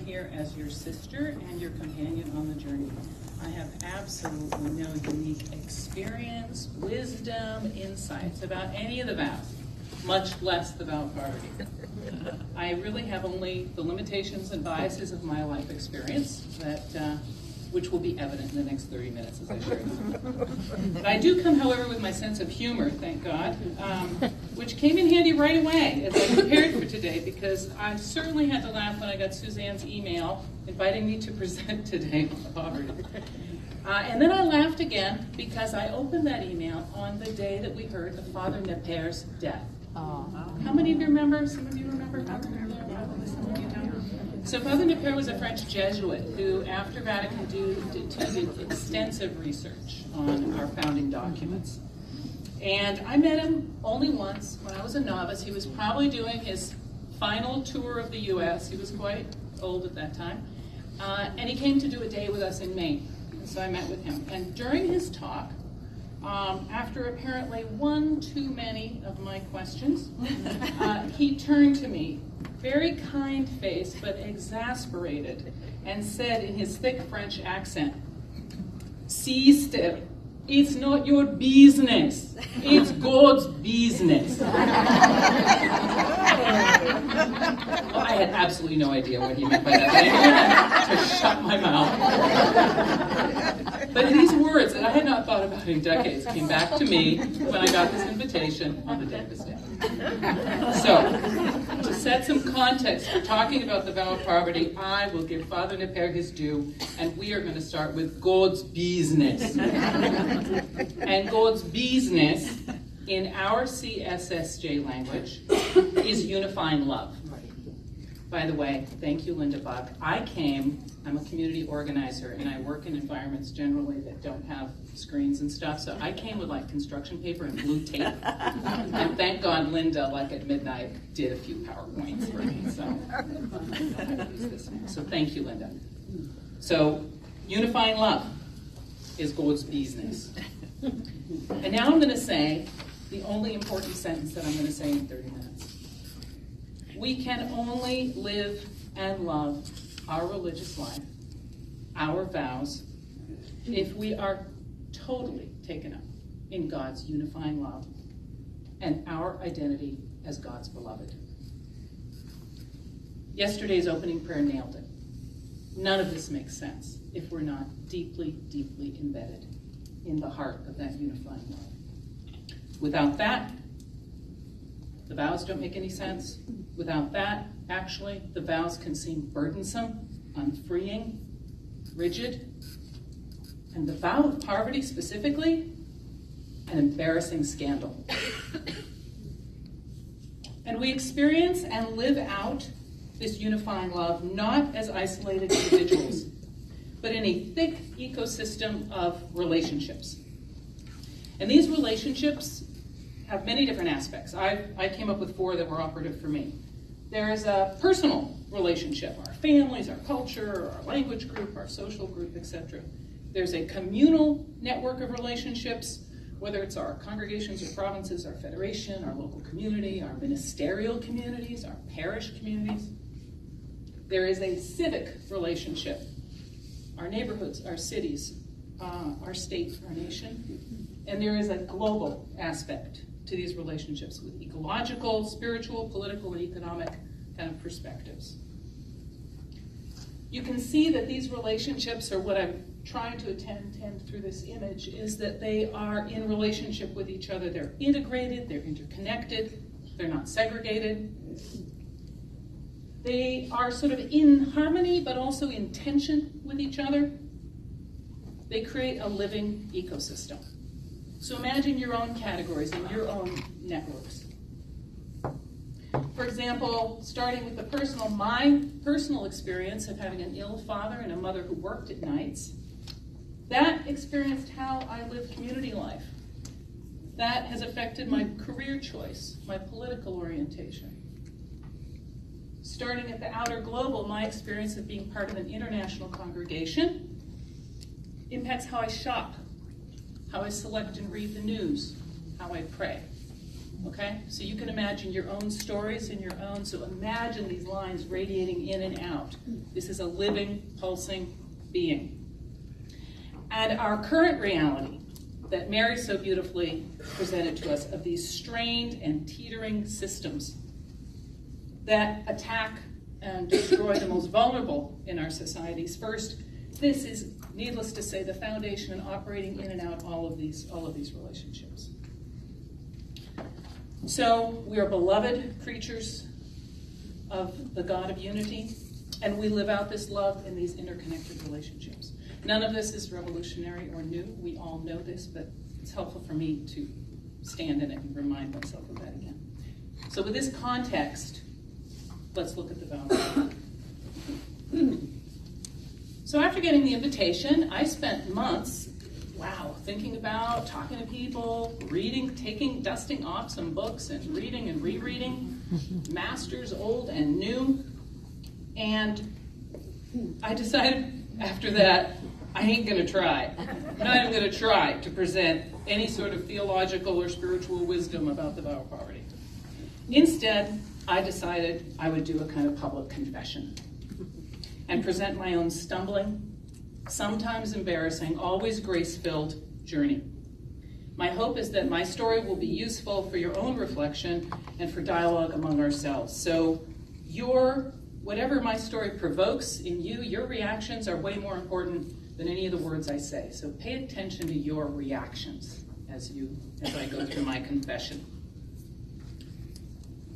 here as your sister and your companion on the journey. I have absolutely no unique experience, wisdom, insights about any of the vows, much less the vow of poverty. I really have only the limitations and biases of my life experience, which will be evident in the next 30 minutes as I share it. But I do come, however, with my sense of humor, thank God, which came in handy right away as I prepared for today, because I certainly had to laugh when I got Suzanne's email inviting me to present today on poverty. And then I laughed again because I opened that email on the day that we heard of Father Neper's death. How many of you remember? Some of you remember Father Neper? Probably some of you don't. So Father Neper was a French Jesuit who, after Vatican II, did extensive research on our founding documents. And I met him only once when I was a novice. He was probably doing his final tour of the U.S. He was quite old at that time. And he came to do a day with us in Maine. And so I met with him. And during his talk, after apparently one too many of my questions, he turned to me, very kind-faced but exasperated, and said in his thick French accent, "Sister, it's not your business. It's God's business." Well, I had absolutely no idea what he meant by that. I knew to shut my mouth. But these words that I had not thought about in decades came back to me when I got this invitation on the day of his death. So, to set some context for talking about the vow of poverty, I will give Father Neper his due, and we are going to start with God's business. And God's business, in our CSSJ language, is unifying love. By the way, thank you, Linda Buck. I'm a community organizer, and I work in environments generally that don't have screens and stuff, so I came with like construction paper and blue tape. And thank God Linda, like at midnight, did a few PowerPoints for me, so I know how to use this now. So thank you, Linda. So, unifying love is God's business. And now I'm going to say the only important sentence that I'm going to say in 30 minutes. We can only live and love our religious life, our vows, if we are totally taken up in God's unifying love and our identity as God's beloved. Yesterday's opening prayer nailed it. None of this makes sense if we're not deeply, deeply embedded in the heart of that unifying love. Without that, the vows don't make any sense. Without that, actually, the vows can seem burdensome, unfreeing, rigid. And the vow of poverty specifically, an embarrassing scandal. And we experience and live out this unifying love not as isolated individuals, but in a thick ecosystem of relationships. And these relationships have many different aspects. I came up with 4 that were operative for me. There is a personal relationship, our families, our culture, our language group, our social group, etc. There's a communal network of relationships, whether it's our congregations or provinces, our federation, our local community, our ministerial communities, our parish communities. There is a civic relationship, our neighborhoods, our cities, our state, our nation. And there is a global aspect to these relationships with ecological, spiritual, political, and economic kind of perspectives. You can see that these relationships, or what I'm trying to attend through this image, is that they are in relationship with each other. They're integrated, they're interconnected, they're not segregated. They are sort of in harmony, but also in tension with each other. They create a living ecosystem. So imagine your own categories and your own networks. For example, starting with the personal, my personal experience of having an ill father and a mother who worked at nights, that experienced how I live community life. That has affected my career choice, my political orientation. Starting at the outer global, my experience of being part of an international congregation impacts how I shop, how I select and read the news, how I pray. Okay? So you can imagine your own stories and your own, so imagine these lines radiating in and out. This is a living, pulsing being. And our current reality that Mary so beautifully presented to us of these strained and teetering systems that attack and destroy the most vulnerable in our societies first, this is, needless to say, the foundation and operating in and out all of these relationships. So we are beloved creatures of the God of unity, and we live out this love in these interconnected relationships. None of this is revolutionary or new. We all know this, but it's helpful for me to stand in it and remind myself of that again. So with this context, let's look at the vow. So after getting the invitation, I spent months, thinking about, talking to people, reading, dusting off some books and reading and rereading, masters old and new. And I decided after that, I ain't gonna try. I'm not even gonna try to present any sort of theological or spiritual wisdom about the vow of poverty. Instead, I decided I would do a kind of public confession and present my own stumbling, sometimes embarrassing, always grace-filled journey. My hope is that my story will be useful for your own reflection and for dialogue among ourselves. So whatever my story provokes in you, your reactions are way more important than any of the words I say. So pay attention to your reactions as I go through my confession.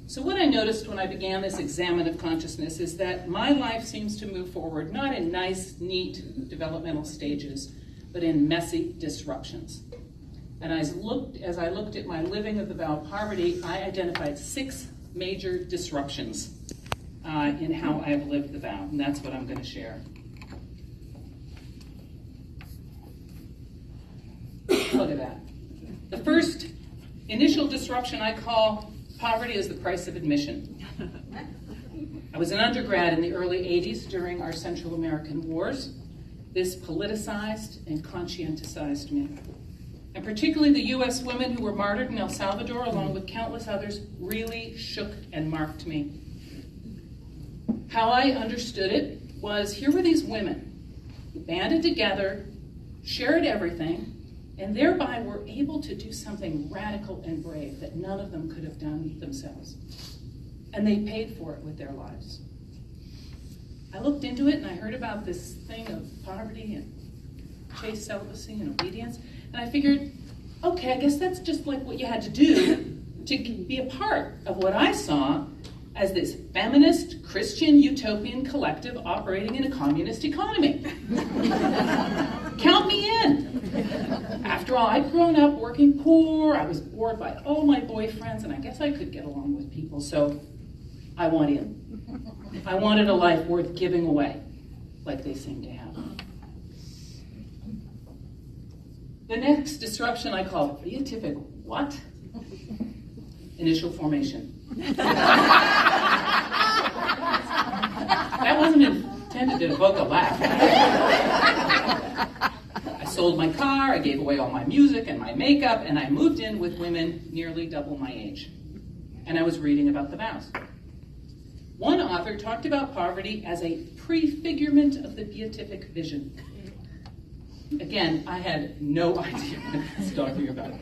So what I noticed when I began this examine of consciousness is that my life seems to move forward, not in nice, neat developmental stages, but in messy disruptions. And as I looked at my living of the vow of poverty, I identified 6 major disruptions in how I have lived the vow, and that's what I'm going to share. Look at that. The first initial disruption I call poverty is the price of admission. I was an undergrad in the early 80s during our Central American wars. This politicized and conscientized me. And particularly the U.S. women who were martyred in El Salvador, along with countless others, really shook and marked me. How I understood it was, here were these women who banded together, shared everything, and thereby were able to do something radical and brave that none of them could have done themselves. And they paid for it with their lives. I looked into it and I heard about this thing of poverty and chaste celibacy and obedience, and I figured, okay, I guess that's just like what you had to do to be a part of what I saw as this feminist, Christian, utopian collective operating in a communist economy. Count me in. After all, I'd grown up working poor, I was bored by all my boyfriends, and I guess I could get along with people, so I want in. I wanted a life worth giving away, like they seem to have. The next disruption I call beatific what? Initial formation. That wasn't intended to evoke a laugh. I sold my car, I gave away all my music and my makeup, and I moved in with women nearly double my age. And I was reading about the vows. One author talked about poverty as a prefigurement of the beatific vision. Again, I had no idea what I was talking about.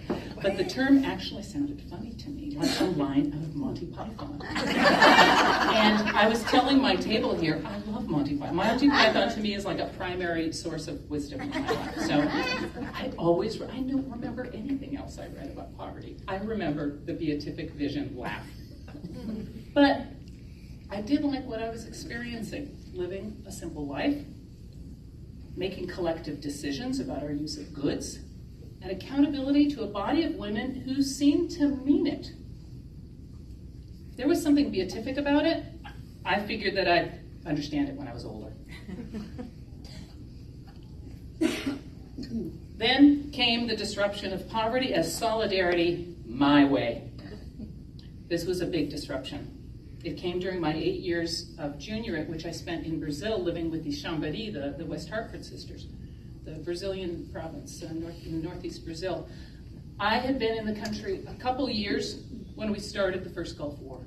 But the term actually sounded funny to me, like a line out of Monty Python. And I was telling my table here, I love Monty Python. Monty Python to me is like a primary source of wisdom in my life. So I don't remember anything else I read about poverty. I remember the beatific vision laugh. But I did like what I was experiencing, living a simple life, making collective decisions about our use of goods, and accountability to a body of women who seemed to mean it. There was something beatific about it. I figured that I'd understand it when I was older. Then came the disruption of poverty as solidarity my way. This was a big disruption. It came during my 8 years of juniorate, which I spent in Brazil living with the Chambari, the West Hartford sisters, the Brazilian province in northeast Brazil. I had been in the country a couple years when we started the first Gulf War.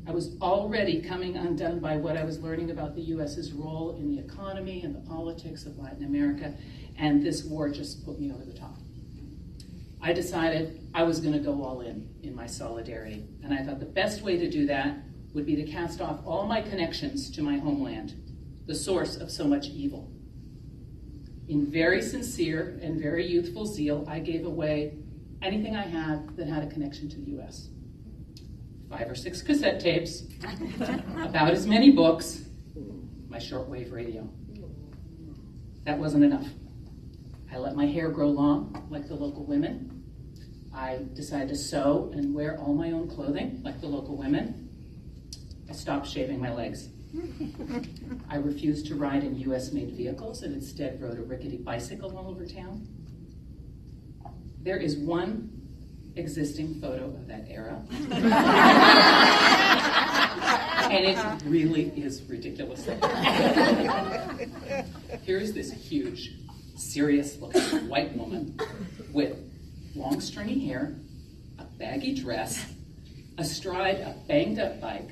I was already coming undone by what I was learning about the U.S.'s role in the economy and the politics of Latin America, and this war just put me over the top. I decided I was going to go all in my solidarity, and I thought the best way to do that would be to cast off all my connections to my homeland, the source of so much evil. In very sincere and very youthful zeal, I gave away anything I had that had a connection to the U.S. 5 or 6 cassette tapes, about as many books, my shortwave radio. That wasn't enough. I let my hair grow long, like the local women. I decided to sew and wear all my own clothing, like the local women. I stopped shaving my legs. I refused to ride in US-made vehicles and instead rode a rickety bicycle all over town. There is one existing photo of that era. And it really is ridiculous. Here's this huge, serious-looking white woman with long, stringy hair, a baggy dress, astride a banged-up bike,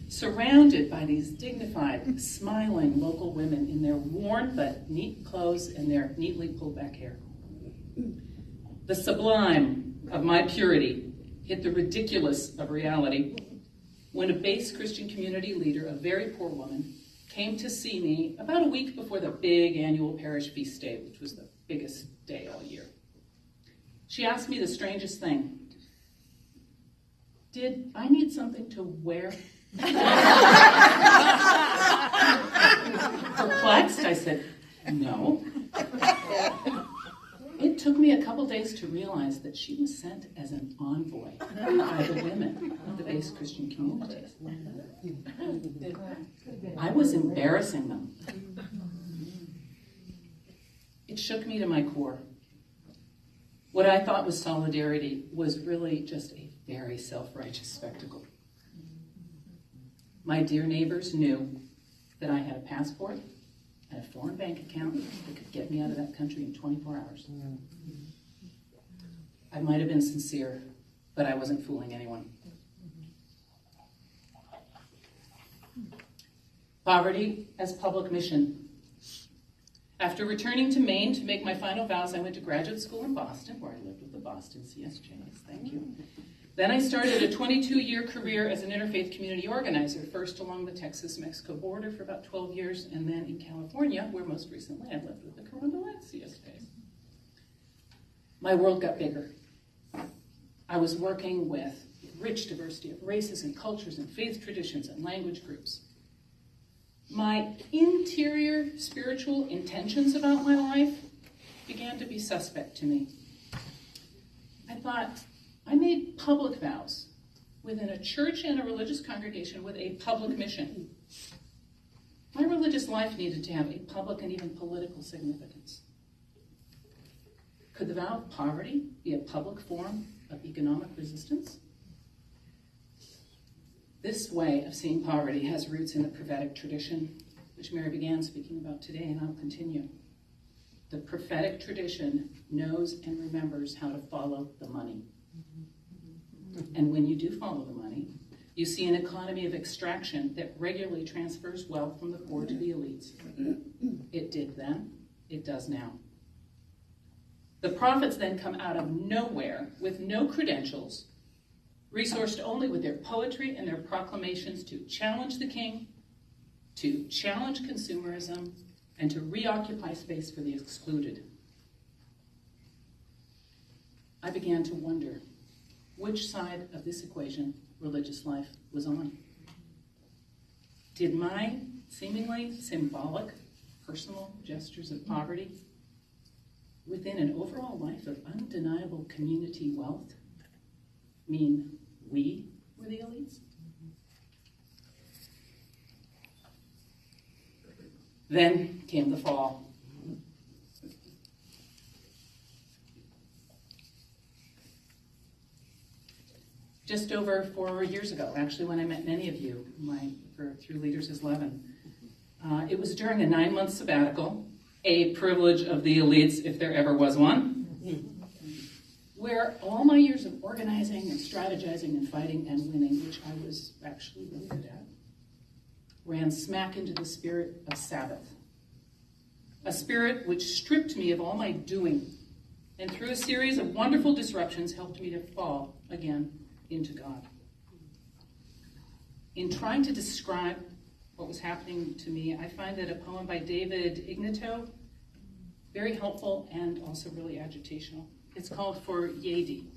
surrounded by these dignified, smiling local women in their worn but neat clothes and their neatly pulled-back hair. The sublime of my purity hit the ridiculous of reality when a base Christian community leader, a very poor woman, came to see me about a week before the big annual parish feast day, which was the biggest day all year. She asked me the strangest thing. Did I need something to wear? Perplexed, I said, no. It took me a couple days to realize that she was sent as an envoy by the women of the base Christian communities. I was embarrassing them. It shook me to my core. What I thought was solidarity was really just a very self-righteous spectacle. My dear neighbors knew that I had a passport and a foreign bank account that could get me out of that country in 24 hours. I might have been sincere, but I wasn't fooling anyone. Poverty as public mission. After returning to Maine to make my final vows, I went to graduate school in Boston, where I lived with the Boston CSSJ. Thank you. Then I started a 22-year career as an interfaith community organizer, first along the Texas-Mexico border for about 12 years, and then in California, where most recently I lived with the Corona CSSJ. My world got bigger. I was working with rich diversity of races and cultures and faith traditions and language groups. My interior spiritual intentions about my life began to be suspect to me. I thought, I made public vows within a church and a religious congregation with a public mission. My religious life needed to have a public and even political significance. Could the vow of poverty be a public form of economic resistance? This way of seeing poverty has roots in the prophetic tradition, which Mary began speaking about today, and I'll continue. The prophetic tradition knows and remembers how to follow the money. And when you do follow the money, you see an economy of extraction that regularly transfers wealth from the poor to the elites. It did then, it does now. The prophets then come out of nowhere with no credentials, resourced only with their poetry and their proclamations to challenge the king, to challenge consumerism, and to reoccupy space for the excluded. I began to wonder which side of this equation religious life was on. Did my seemingly symbolic personal gestures of poverty within an overall life of undeniable community wealth mean we were the elites? Then came the fall. Just over 4 years ago, actually, when I met many of you through Leaders as Leaven. It was during a 9-month sabbatical, a privilege of the elites if there ever was one. where all my years of organizing and strategizing and fighting and winning, which I was actually really good at, ran smack into the spirit of Sabbath. A spirit which stripped me of all my doing, and through a series of wonderful disruptions helped me to fall again into God. In trying to describe what was happening to me, I find that a poem by David Ignato very helpful and also really agitational. It's called For Yedi.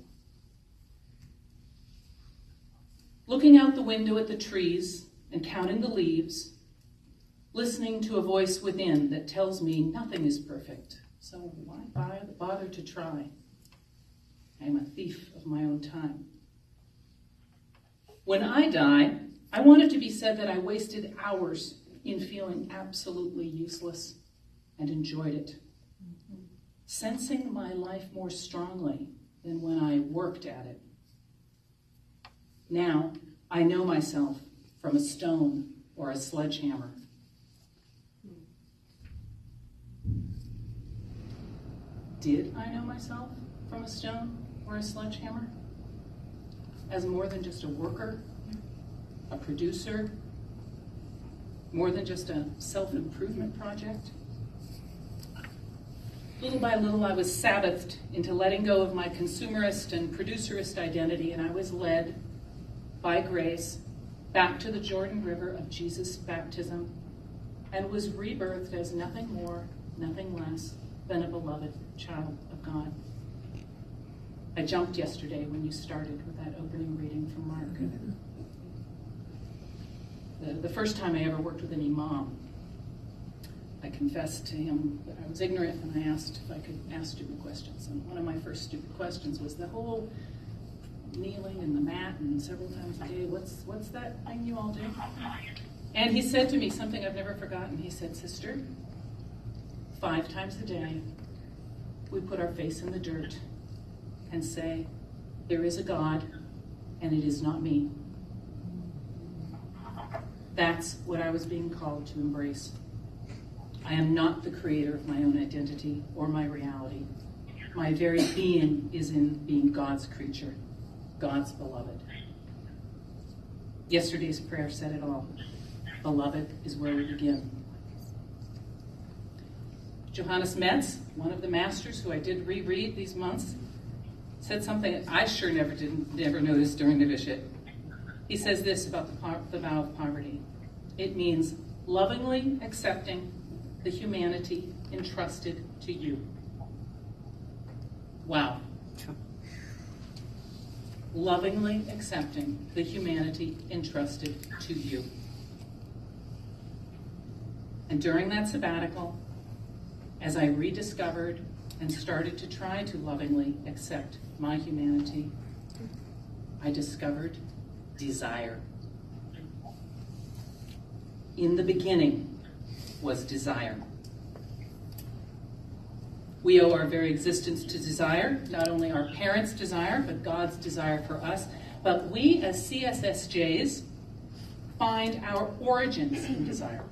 Looking out the window at the trees and counting the leaves, listening to a voice within that tells me nothing is perfect, so why bother to try? I am a thief of my own time. When I die, I want it to be said that I wasted hours in feeling absolutely useless and enjoyed it, sensing my life more strongly than when I worked at it. Now, I know myself from a stone or a sledgehammer. Did I know myself from a stone or a sledgehammer? As more than just a worker, a producer, more than just a self-improvement project? Little by little, I was Sabbathed into letting go of my consumerist and producerist identity, and I was led by grace back to the Jordan River of Jesus' baptism, and was rebirthed as nothing more, nothing less than a beloved child of God. I jumped yesterday when you started with that opening reading from Mark. The first time I ever worked with an imam, I confessed to him that I was ignorant, and I asked if I could ask stupid questions. And one of my first stupid questions was the whole kneeling in the mat and several times a day, what's that thing you all do? And he said to me something I've never forgotten. He said, "Sister, 5 times a day, we put our face in the dirt and say, there is a God, and it is not me." That's what I was being called to embrace. I am not the creator of my own identity or my reality. My very being is in being God's creature, God's beloved. Yesterday's prayer said it all. Beloved is where we begin. Johannes Metz, one of the masters who I did reread these months, said something that I sure never noticed during the novitiate. He says this about the vow of poverty. It means lovingly accepting the humanity entrusted to you. Wow. Lovingly accepting the humanity entrusted to you. And during that sabbatical, as I rediscovered and started to try to lovingly accept my humanity, I discovered desire. In the beginning was desire. We owe our very existence to desire, not only our parents' desire, but God's desire for us. But we as CSSJs find our origins in desire.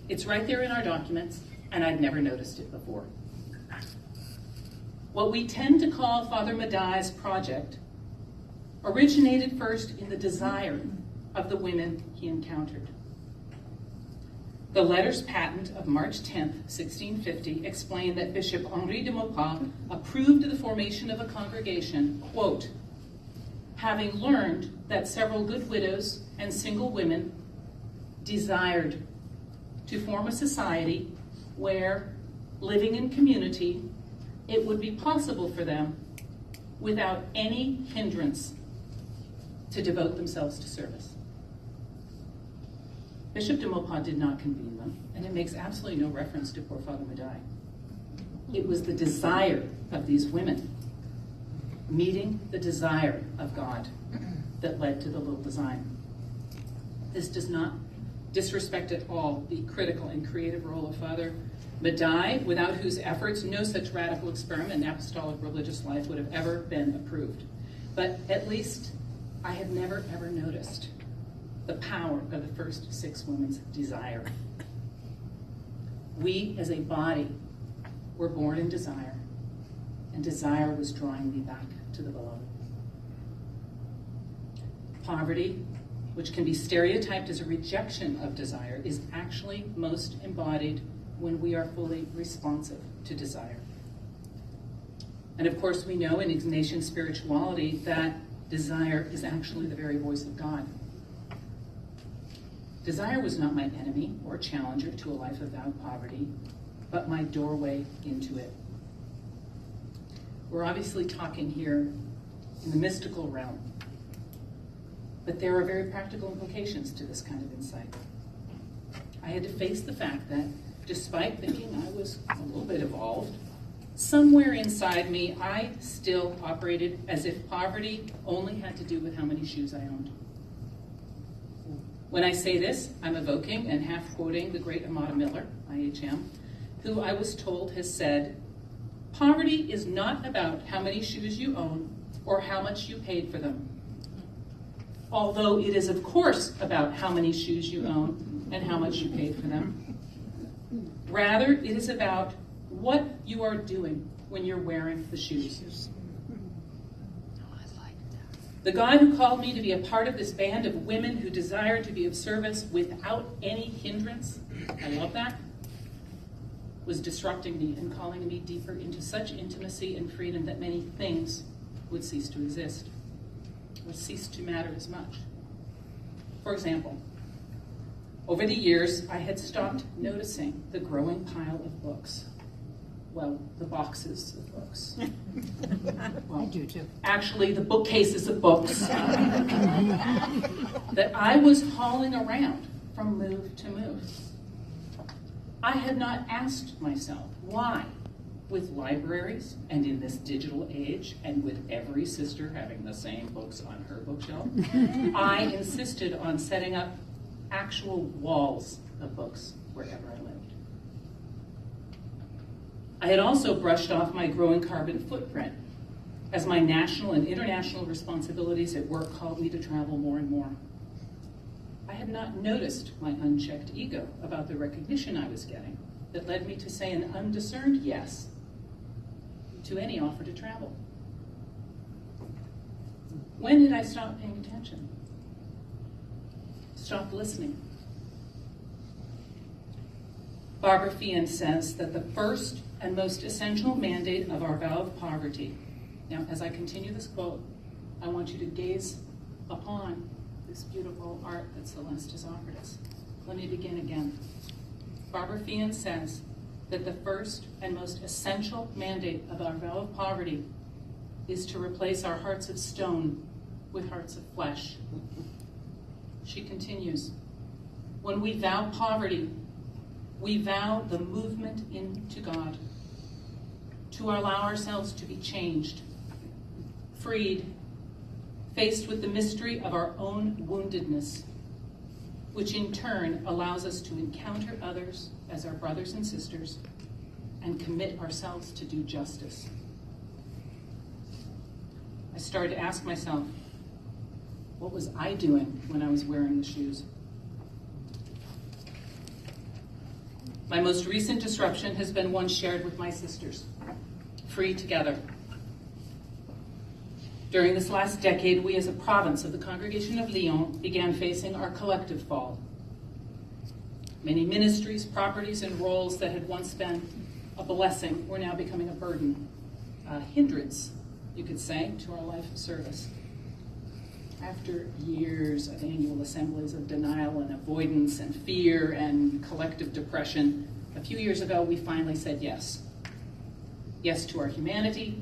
It's right there in our documents, and I'd never noticed it before. What we tend to call Father Madai's project originated first in the desire of the women he encountered. The letters patent of March 10th, 1650, explain that Bishop Henri de Maupas approved the formation of a congregation, quote, having learned that several good widows and single women desired to form a society where, living in community, it would be possible for them, without any hindrance, to devote themselves to service. Bishop de Maupas did not convene them, and it makes absolutely no reference to poor Father Madai. It was the desire of these women, meeting the desire of God, that led to the little design. This does not disrespect at all the critical and creative role of Father Madai, without whose efforts no such radical experiment in apostolic religious life would have ever been approved. But at least I had never ever noticed the power of the first 6 women's desire. We as a body were born in desire, and desire was drawing me back to the beloved. Poverty, which can be stereotyped as a rejection of desire, is actually most embodied when we are fully responsive to desire. And of course, we know in Ignatian spirituality that desire is actually the very voice of God. Desire was not my enemy or challenger to a life of vowed poverty, but my doorway into it. We're obviously talking here in the mystical realm, but there are very practical implications to this kind of insight. I had to face the fact that despite thinking I was a little bit evolved, somewhere inside me, I still operated as if poverty only had to do with how many shoes I owned. When I say this, I'm evoking and half quoting the great Amata Miller, IHM, who I was told has said, "Poverty is not about how many shoes you own or how much you paid for them. Although it is, of course, about how many shoes you own and how much you paid for them. Rather, it is about what you are doing when you're wearing the shoes." The God who called me to be a part of this band of women who desire to be of service without any hindrance, I love that, was disrupting me and calling me deeper into such intimacy and freedom that many things would cease to exist, would cease to matter as much. For example, over the years, I had stopped noticing the growing pile of books. Well, the boxes of books. Well, I do too. Actually, the bookcases of books that I was hauling around from move to move. I had not asked myself why, with libraries and in this digital age, and with every sister having the same books on her bookshelf, I insisted on setting up actual walls of books wherever I lived. I had also brushed off my growing carbon footprint as my national and international responsibilities at work called me to travel more and more. I had not noticed my unchecked ego about the recognition I was getting that led me to say an undiscerned yes to any offer to travel. When did I stop paying attention? Stop listening? Barbara Fian says that the first and most essential mandate of our vow of poverty. Now, as I continue this quote, I want you to gaze upon this beautiful art that Celeste has offered us. Let me begin again. Barbara Fian says that the first and most essential mandate of our vow of poverty is to replace our hearts of stone with hearts of flesh. She continues, when we vow poverty, we vow the movement into God, to allow ourselves to be changed, freed, faced with the mystery of our own woundedness, which in turn allows us to encounter others as our brothers and sisters and commit ourselves to do justice. I started to ask myself, what was I doing when I was wearing the shoes? My most recent disruption has been one shared with my sisters, free together. During this last decade, we as a province of the Congregation of Lyon began facing our collective fall. Many ministries, properties, and roles that had once been a blessing were now becoming a burden, a hindrance, you could say, to our life of service. After years of annual assemblies of denial and avoidance and fear and collective depression, a few years ago we finally said yes. Yes to our humanity,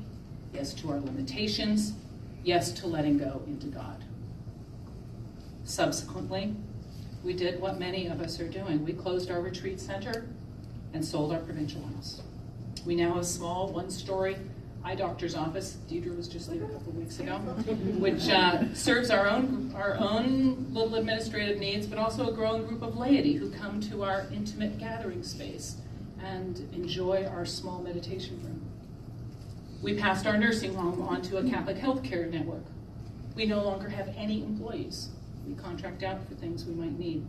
yes to our limitations, yes to letting go into God. Subsequently, we did what many of us are doing. We closed our retreat center and sold our provincial house. We now have a small one-story eye doctor's office. Deidre was just there a couple of weeks ago, which serves our own little administrative needs, but also a growing group of laity who come to our intimate gathering space and enjoy our small meditation room. We passed our nursing home onto a Catholic healthcare network. We no longer have any employees. We contract out for things we might need.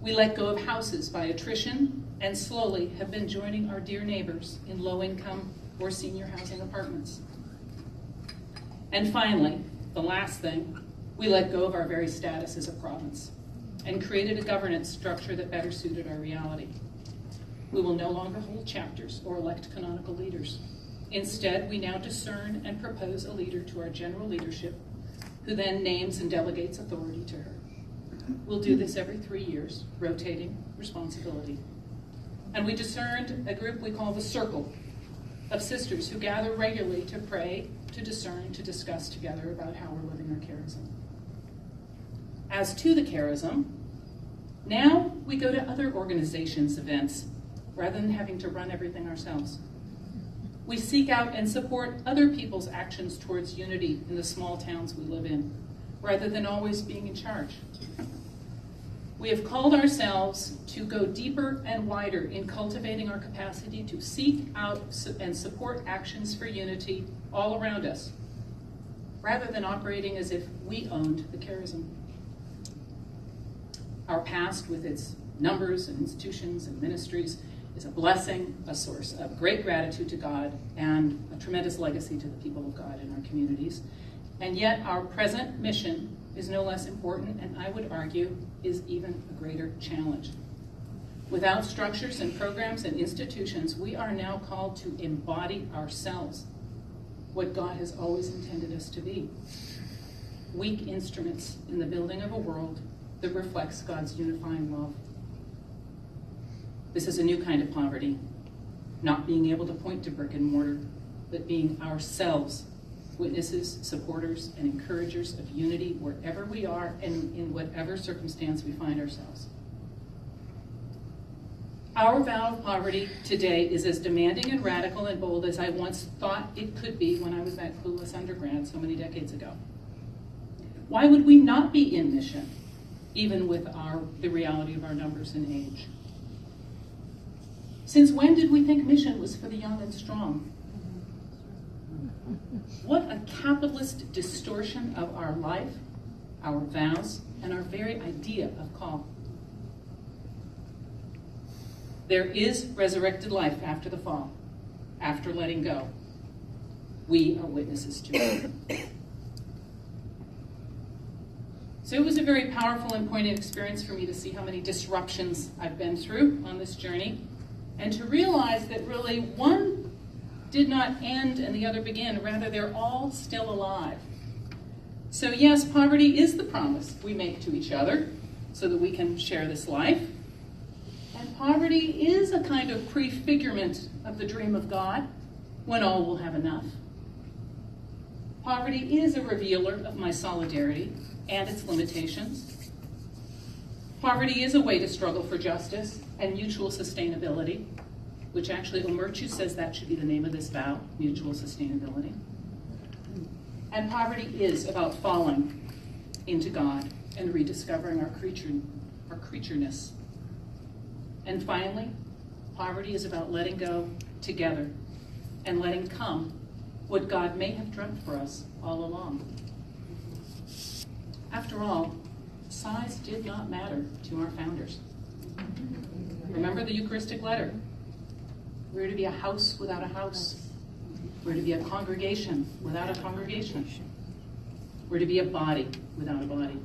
We let go of houses by attrition and slowly have been joining our dear neighbors in low-income or senior housing apartments. And finally, the last thing, we let go of our very status as a province and created a governance structure that better suited our reality. We will no longer hold chapters or elect canonical leaders. Instead, we now discern and propose a leader to our general leadership, who then names and delegates authority to her. We'll do this every 3 years, rotating responsibility. And we discerned a group we call the Circle of sisters who gather regularly to pray, to discern, to discuss together about how we're living our charism. As to the charism, now we go to other organizations' events rather than having to run everything ourselves. We seek out and support other people's actions towards unity in the small towns we live in, rather than always being in charge. We have called ourselves to go deeper and wider in cultivating our capacity to seek out and support actions for unity all around us, rather than operating as if we owned the charism. Our past, with its numbers and institutions and ministries, is a blessing, a source of great gratitude to God, and a tremendous legacy to the people of God in our communities. And yet our present mission is no less important, and I would argue is even a greater challenge. Without structures and programs and institutions, we are now called to embody ourselves, what God has always intended us to be. Weak instruments in the building of a world that reflects God's unifying love. This is a new kind of poverty, not being able to point to brick and mortar, but being ourselves, witnesses, supporters, and encouragers of unity wherever we are and in whatever circumstance we find ourselves. Our vow of poverty today is as demanding and radical and bold as I once thought it could be when I was that clueless undergrad so many decades ago. Why would we not be in mission, even with the reality of our numbers and age? Since when did we think mission was for the young and strong? What a capitalist distortion of our life, our vows, and our very idea of call. There is resurrected life after the fall, after letting go. We are witnesses to it. So it was a very powerful and poignant experience for me to see how many disruptions I've been through on this journey, and to realize that really one did not end and the other begin. Rather, they're all still alive. So yes, poverty is the promise we make to each other so that we can share this life. And poverty is a kind of prefigurement of the dream of God, when all will have enough. Poverty is a revealer of my solidarity and its limitations. Poverty is a way to struggle for justice and mutual sustainability, which actually Omerchu says that should be the name of this vow, mutual sustainability. And poverty is about falling into God and rediscovering our creatureness. And finally, poverty is about letting go together and letting come what God may have dreamt for us all along. After all, size did not matter to our founders. Remember the Eucharistic letter. We're to be a house without a house. We're to be a congregation without a congregation. We're to be a body without a body.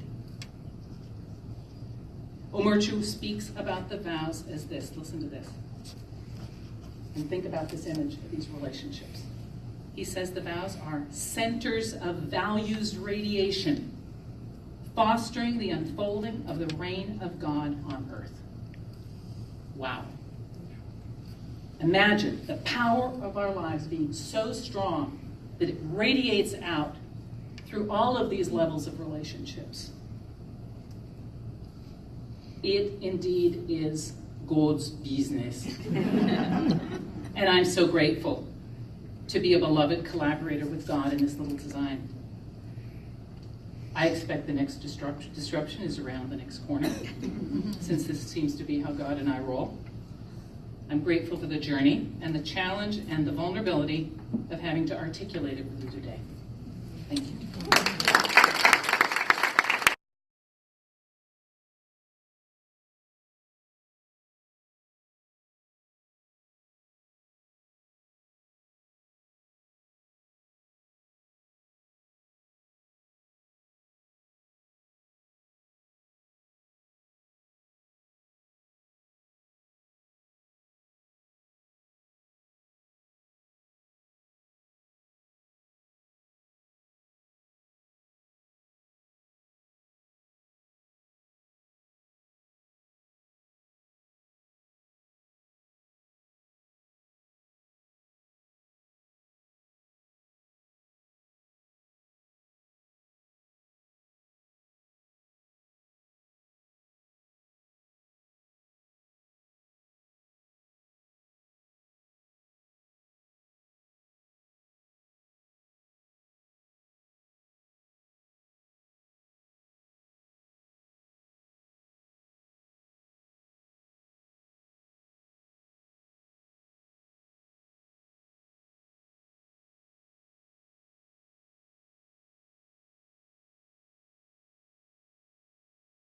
Omerchu speaks about the vows as this. Listen to this. And think about this image of these relationships. He says the vows are centers of values radiation, fostering the unfolding of the reign of God on earth. Wow. Imagine the power of our lives being so strong that it radiates out through all of these levels of relationships. It indeed is God's business. And I'm so grateful to be a beloved collaborator with God in this little design. I expect the next disruption is around the next corner, since this seems to be how God and I roll. I'm grateful for the journey and the challenge and the vulnerability of having to articulate it with you today. Thank you.